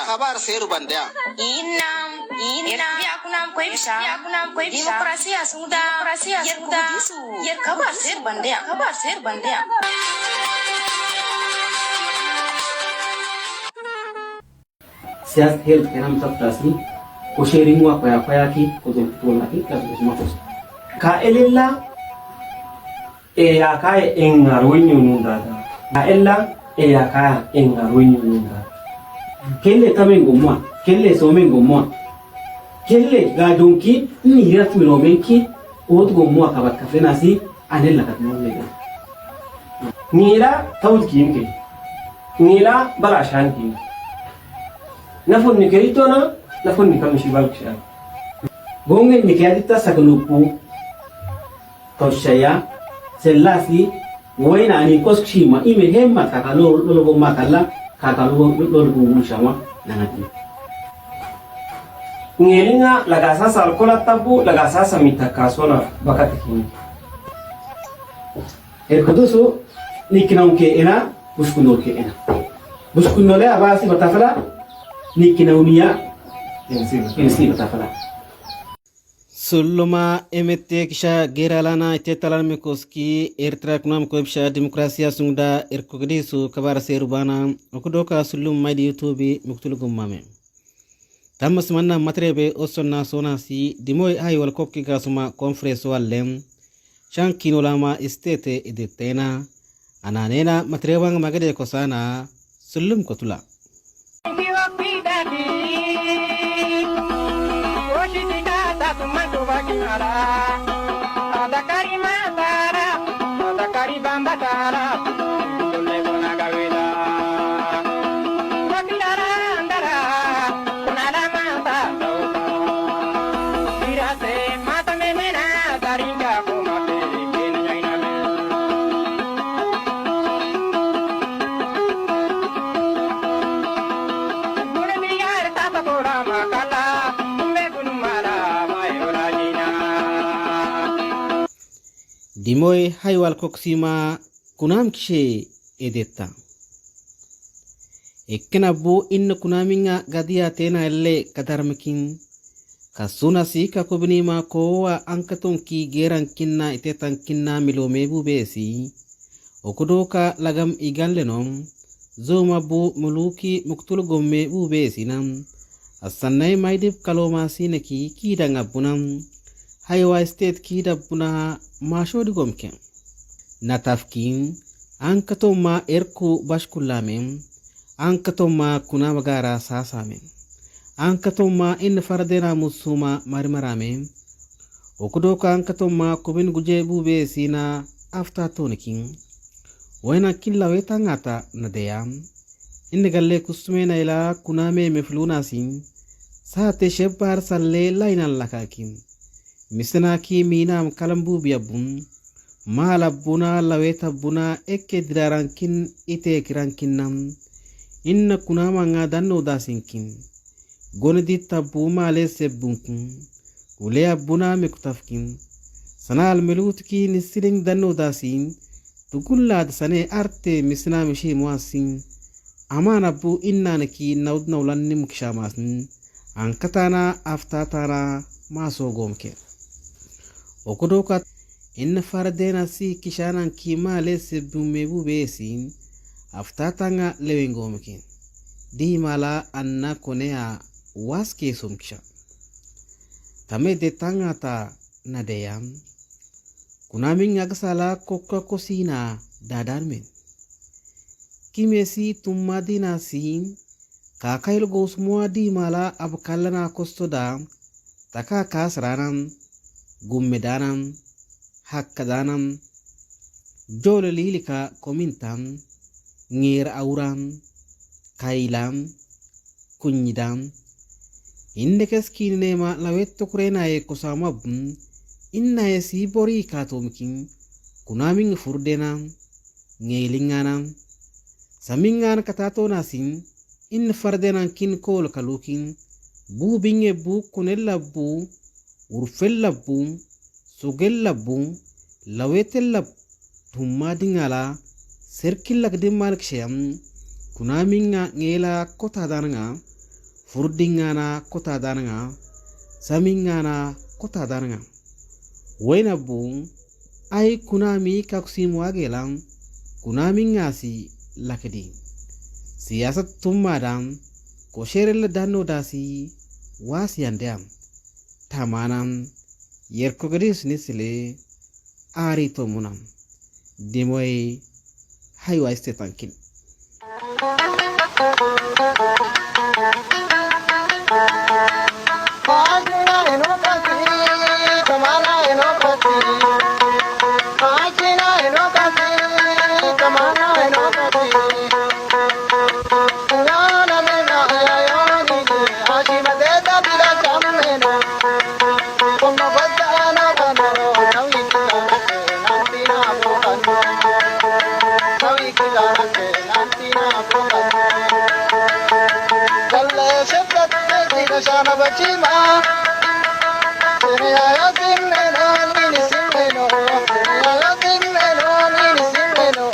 kabar seru bandya inam yakunam koibsha demokrasia sudah yer kabar seru bandya sias health kenam taptasi ko sharing wa paya ki ko don laki ka ma ko ka elilla ya kai engarwinyu nunda ka ella ya kai engarwinyu nunda kelle tamengo mwa kelle somengo mwa kelle ga donki ni rat mi no menki od go mwa ka bakka fenasi anella ka no lega nira tawd kinke nila bala shanki nafun ni keritona nafun ni kamishi balksha bonge ni kiadita sakalupu toshaya selasi waina ni koskima ime hemma kakalo lolo makala kakalo lolo mushama nanati ngelinga laga sasa alkola tabu laga sasa mitakasona bakati kini kudusu nikinauke ena buskunoke ena buskunole abasi batafala nikinaunia ensi batafala Sulluma emette kisha geralana itetalal mekoski ertra kunam koibsha demokrasia sungda erkogdisu kabar serubana okudoka sullum maidi youtube muktulugum mame tamas manna matrebe osonna sonasi dimoy hay wal kokki gasuma conference wallem shankino lama estete edetena ananena matrebang magade kosana sullum kotula ada kari bambatara dole bona gaweda baklara andara kunala mata irase mata memena daringa komate kenyaina gune miyar tata pora makala dimoy haywal koksima kunam kishe edetta ekkenabbu inna kunaminga gadia tena elle kadarmakin kasuna sika kobnima kowa ankaton ki geran kinna itetan kinna milomebu besi okudoka lagam igallenom zomabbu muluki muktul gomme bu besinam asannay maydib kaloma sinaki kidangabunam haywa state kidabuna mashodi gomken natafkin ankatoma erku bashkullamen ankatoma kuna magara sasamen ankatoma in fardena musuma marmaramen okudoka ankatoma kubin guje bube sina afta tonikin wena killa wetangata nadeyam inde galle kusmena ila kuname mefluna sin saate shebbar salle lainal lakakin misnaki minam kalambu biyabun malabuna laweta buna ekke dirarankin ite kirankinnam inna kunama nga danno dasinkin gonidi tabu male sebunkun ule abuna mekutafkin sanal melutki nisiling danno dasin tukullad sane arte misna mishi muasin amana bu innanaki nawd nawlanni mukshamasn ankatana aftatana maso gomke okudoka in fardena si kishanan kimale sebumebu besin aftatanga lewengomke di mala anna konea waske sumksha tame de tangata nadeyam kunamin agsala kokka kosina dadarmen kimesi tummadina sin kakayl gosmua di mala abkallana kostoda taka kasranam gummedanam hakkadanam jole lilika komintam ngir auram kailam kunyidam indekes kinema lawetto kurena e kosamabun inna e sibori katomkin kunamin furdenam ngelinganam samingan katato nasin in fardenan kin kol kalukin bu binge bu kunella bu urfella bu sugella bu lawetella tumma dingala serkilla gdimal ksham kunaminga ngela kota dananga furdingana kota dananga samingana kota dananga wayna bung ay kunami kakusimu agelang kunaminga si lakadi siyasat tummadam ko sherel danno dasi wasiandam tamanam yerkogadis nisile ari tomunam dimoy haywa istetankin Shana bachima, seniya yasinne no nini sinne no, seniya yasinne no nini sinne no.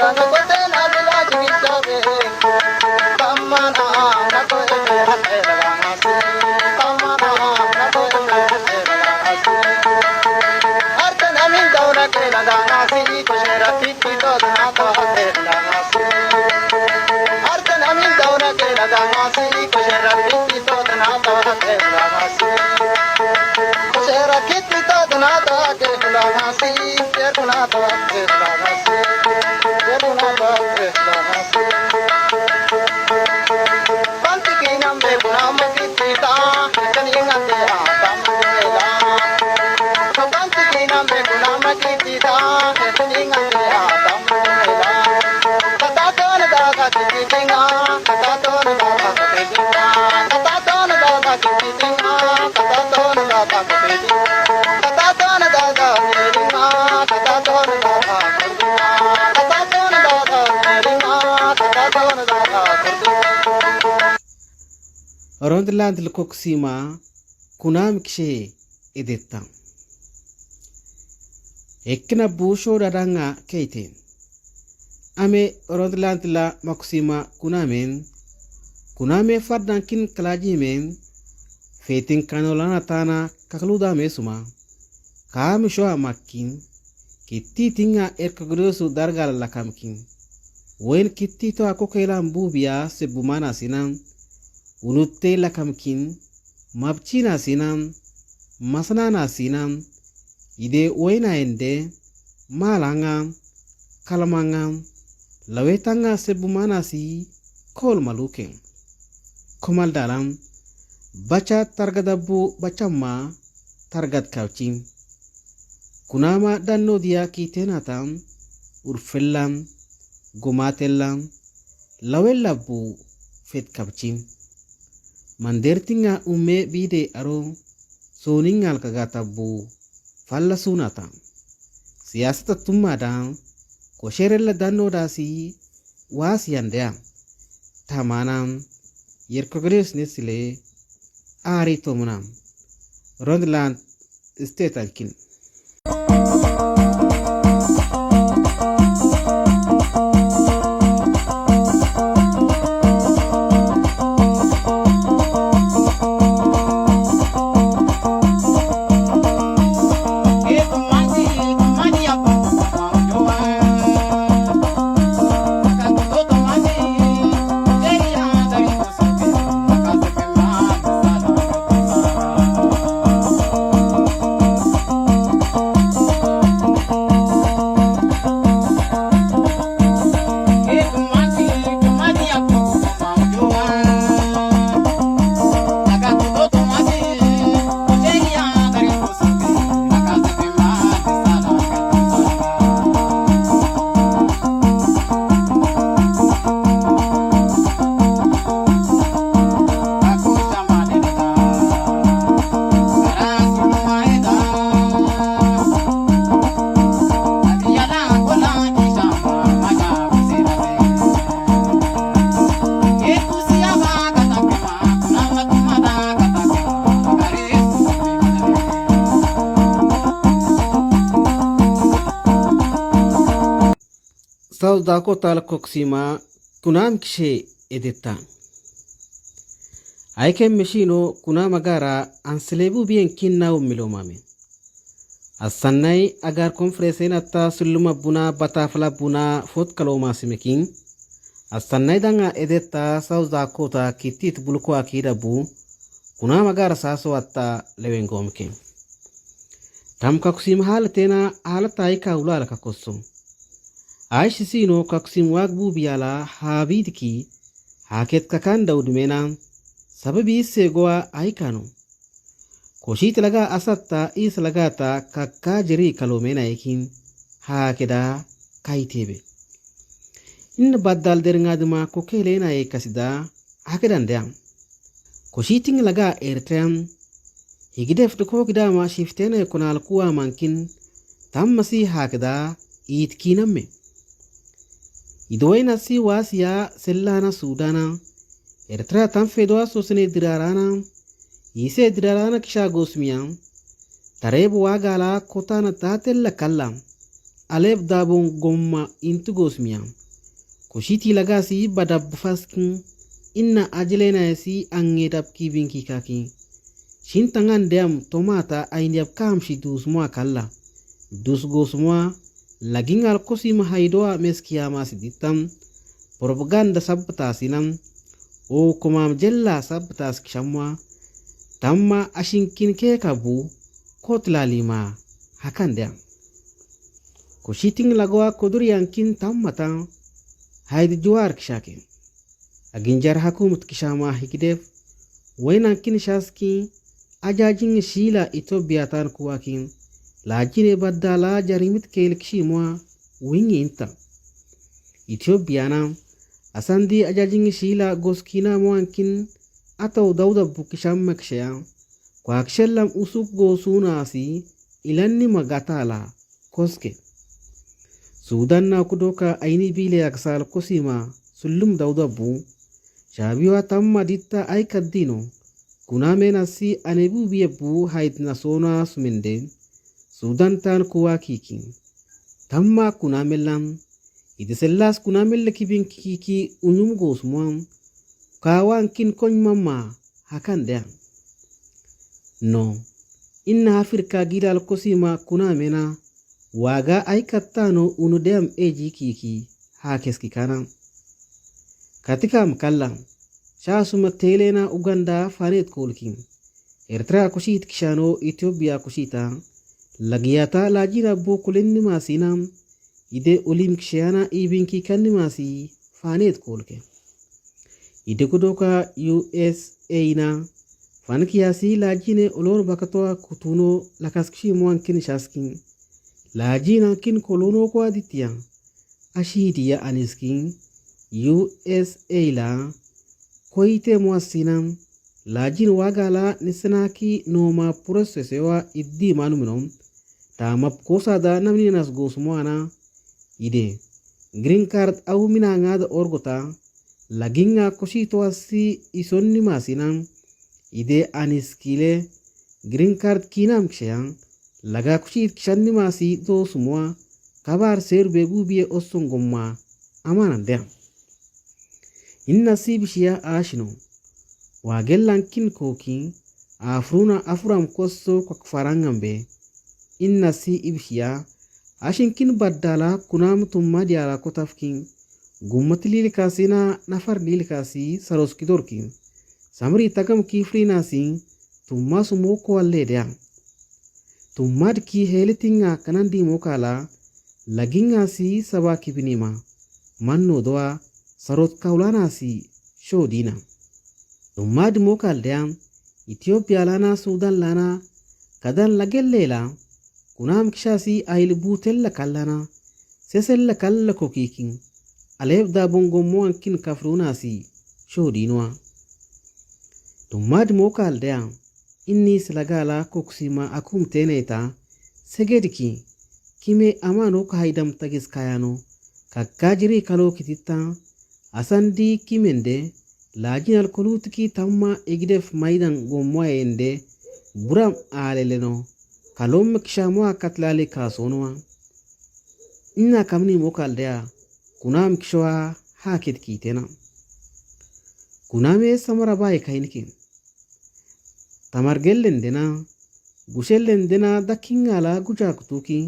Rana kote na bila chikichabe, kamana na kote hate rangasi, kamana na kote hate rangasi. Arte na min dauna ke na danasi, kushera kiti to na to hate rangasi. Arte na min dauna ke na danasi, kushera kiti to na to hate rangasi. Kushera kiti to na to hate rangasi, yeruna to hate rangasi, yeruna to hate rangasi. Panti kinam be kunam kiti ta, kaninga te atam mela. Panti kinam be kunam kiti ta, kaninga te atam mela. Kata to na da ka kiti tinga, kata to na da ka kiti tinga, kata to na da ka kiti tinga, kata to na da ka kiti tinga, kata to na da ka kiti tinga, kata to na da ka kiti tinga, kata to na da ka kiti tinga, kata to na da ka kiti tinga. Rondland Koksima kunam kshe edetta ekna busho dadanga keite ame Rondland la maksima kuname fardankin kalajimen fetin kanolana tana kakluda mesuma kam sho makin kitti tinga erkagrosu dargal lakamkin wen kitti to akokela mbubia sebumana sinan unutte lakamkin mabchina sinam masnana sinam ide wayna ende malanga kalmanga lawetanga sebumana si kol maluke komal dalam baca targadabu bacamma targad kaucin kunama danno dia kitenatam urfellam gomatellam lawellabu fet kaucin mandertinga umme bide aro soningal kagatabu falla sunata siyasata tummadam ko sherella danno dasi wasiyandea tamanam yerkogres nesile ari tomunam Rondland state ankin South Dakota Koksima kunam kishe edetta aiken meshino kuna magara anselebu bien kinna umilomame asannai agar konferensen atta sulluma buna batafla buna fot kaloma simekin asannai danga edetta South Dakota kitit bulko akida bu kuna magara saso atta lewengomke tam kakusim halatena halatai kaulala kakosso aishi sino kakusim wagbu biala habidki haket kakan daudmena sababi segoa aikano koshit laga asatta is lagata kakka jiri kalomena ekin hakeda kaitebe in baddal derngaduma kokelena ekasida hakedan deam koshiting laga ertram higidef ko gidama shiftena kunal kuwa mankin tammasi hakeda itkiname idoina si wasiya sellana sudana Eritrea tam fedoa sosene dirarana ise dirarana kisha gosmiya tarebu wagala kotana tatella kallam aleb dabon gomma intu gosmiya koshiti lagasi badab faskin inna ajlena yasi angedab kibinki kaki shintangan dem tomata ainyab kamshi dusmwa kalla dus gosmwa lagingal kosima haidoa meskiyama siditam propaganda sabta sinam o kumam jella sabtas kishamwa tamma ashinkin ke kabu kotlalima hakandya kushiting lagwa koduri yankin tammata haid juar kishake aginjar hakumut kishama hikidef wainankin shaski ajajing shila Ethiopia tan kuwakin lajine badala jarimit kelkshimwa wingi inta Ethiopia asandi ajajing shila goskina mwankin ataw dawda bukisham makshaya kwa akshellam usuk gosuna asi ilanni magatala koske Sudan na kudoka aini bile aksal kosima sullum dawda bu shabiwa tamma ditta ay kaddino kuna menasi anebu biyebu haid nasona sumende Sudan tan kuwa kikin tamma kuna melam Idisellas kunamelle kibin kiki unyum gosmuam kawan kin kony mama hakandea no inna Afrika gidal kosima kunamena waga aikatano unudem eji kiki hakeski kana katika mkalla shasuma telena Uganda fanet kolkin Eritrea kushit kishano Ethiopia kushita lagiyata lajira bokulenni masinam ide olim kshana ibinki kanimasi fanet kolke ide kudoka USA na fankiasi lajine olor bakatoa kutuno lakaskshi mwankin shaskin lajina kin kolono kwa aditya ashidiya aniskin USA la koite mwasinam lajin wagala nisanaki noma prosesewa iddi manuminom tamap kosada namni nas gosmwana ide green card au minangada orgota laginga koshito asi isonni masinam ide aniskile green card kinam kshayan laga kushit kshanni masi do sumwa kabar ser bebu biye osongomma amanande inna sibishiya ashino wagellankin koki afruna afram kosso kwakfarangambe inna si ibshiya ashinkin baddala kunam tumma diara kotafkin gummatlil kasina nafar lil kasi saroskidorkin samri tagam kifrina sin tumma sumo ko alledya tummad ki helitinga kanandi mokala laginga si saba kibinima manno doa sarot kaulana si shodina tummad mokal dam Ethiopia lana Sudan lana kadan lagellela kunam kishasi ayil butella kallana sesella kalla kokikin alef da bongo moankin kafruna si shodinwa tummad mokal dam inni slagala koksima akum teneta segediki kime amano ka haidam tagis kayano kakkajiri kalo kitita asandi kimende lajinal kolutki tamma egidef maidan gommoyende buram aleleno kalom kishamwa katlali kasonwa inna kamni mokal dea kunam kishwa haket kitena kuname samara baye kainki tamargellen dena gushellen dena dakingala gujakutuki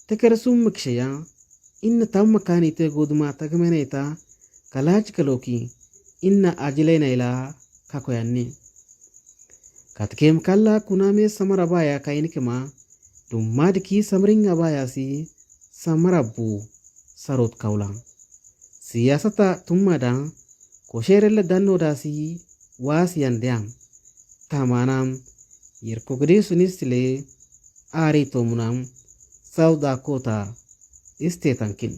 tekersum mkshaya inna tammakanite goduma tagmeneta kalaj kaloki inna ajilena ila kakoyanni katkem kalla kuname samara baya kainikema dummadki samringa bayasi samarabu sarot kaulang siyasata tummada kosherelle dannodasi wasiyandeam tamanam yerkogri sunistile ari tomunam South Dakota istetankin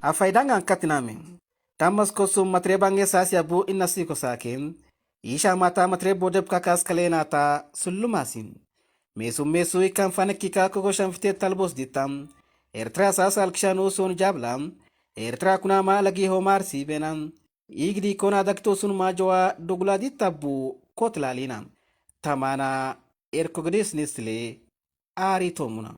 afaidangan katname tamas kosum matrebange sasiabu innasiko sakem isha mata matrebo deb kakas kalenata sullumasin mesu ikan fanekika kogo shamfite talbos ditam ertra sasal kshanu sun jablam ertra kunama lagi homar sibenam igdi kona dakto sun majwa doguladi tabu kotlalina tamana erkogdis nisle ari tomuna